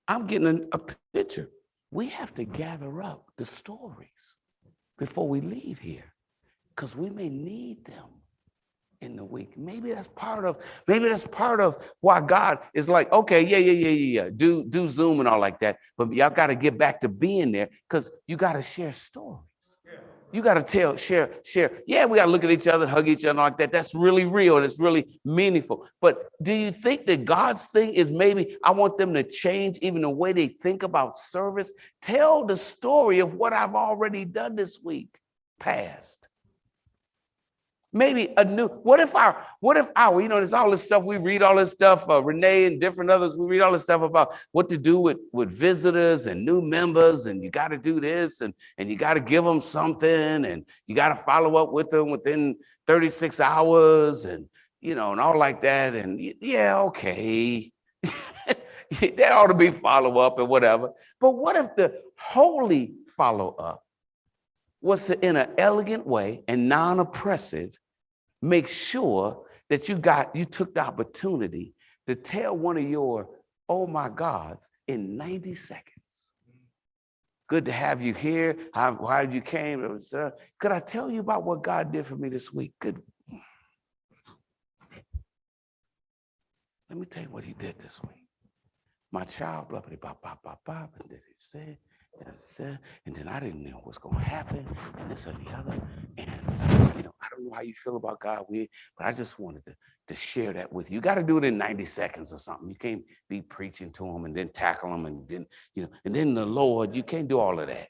I'm getting a picture. We have to gather up the stories before we leave here, because we may need them in the week. Maybe that's part of why God is like, okay, yeah. Do Zoom and all like that. But y'all got to get back to being there, because you got to share stories. You got to share. Yeah, we got to look at each other, hug each other like that. That's really real and it's really meaningful. But do you think that God's thing is maybe I want them to change even the way they think about service? Tell the story of what I've already done this week past. Maybe a new, what if our, there's all this stuff, we read all this stuff, Renee and different others, we read all this stuff about what to do with visitors and new members, and you got to do this, and you got to give them something, and you got to follow up with them within 36 hours, and, and all like that, and yeah, okay. There ought to be follow-up and whatever. But what if the holy follow-up was to, in an elegant way and non-oppressive, make sure that you took the opportunity to tell one of your, oh my God, in 90 seconds. Good to have you here. How you came. Could I tell you about what God did for me this week? Good. Let me tell you what he did this week. My child, blah, blah, blah, blah, blah, and then he said, and then I didn't know what's going to happen, and this or the other. And, I don't know how you feel about God, but I just wanted to share that with you. You got to do it in 90 seconds or something. You can't be preaching to them and then tackle them and then, and then the Lord, you can't do all of that.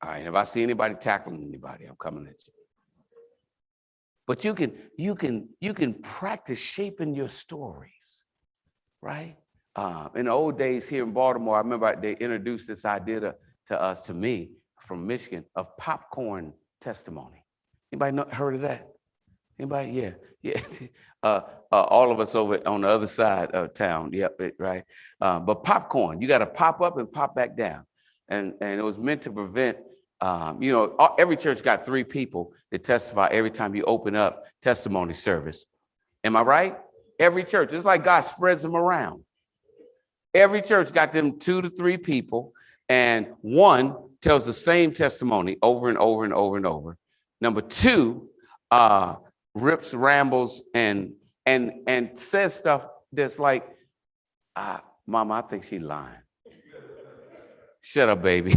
All right, if I see anybody tackling anybody, I'm coming at you. But you can practice shaping your stories, right? In the old days here in Baltimore, I remember they introduced this idea to me from Michigan of popcorn testimony. Anybody heard of that? Anybody? Yeah. All of us over on the other side of town. Yep, right. But popcorn, you got to pop up and pop back down, and it was meant to prevent. Every church got 3 people that testify every time you open up testimony service. Am I right? Every church. It's like God spreads them around. Every church got them 2 to 3 people, and one tells the same testimony over and over and over and over. Number 2 rips, rambles, and says stuff that's like, Mama, I think she's lying. Shut up, baby.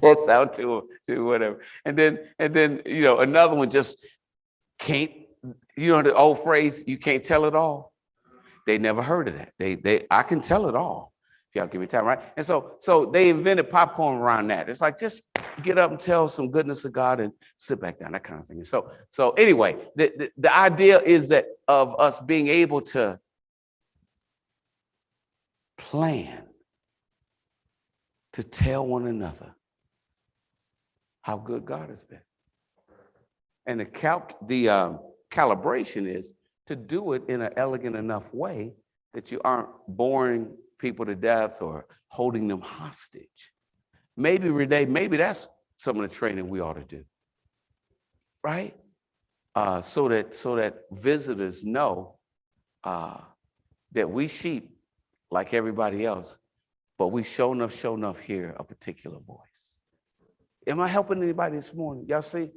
That's out to whatever. And then another one just can't. The old phrase, you can't tell it all. They never heard of that. I can tell it all if y'all give me time, right? And so they invented popcorn around that. It's like, just get up and tell some goodness of God and sit back down, that kind of thing. And so anyway, the idea is that of us being able to plan to tell one another how good God has been. And the calibration is to do it in an elegant enough way that you aren't boring people to death or holding them hostage. Maybe, Renee, that's some of the training we ought to do, right? So that visitors know that we sheep like everybody else, but we sure enough hear a particular voice. Am I helping anybody this morning? Y'all see?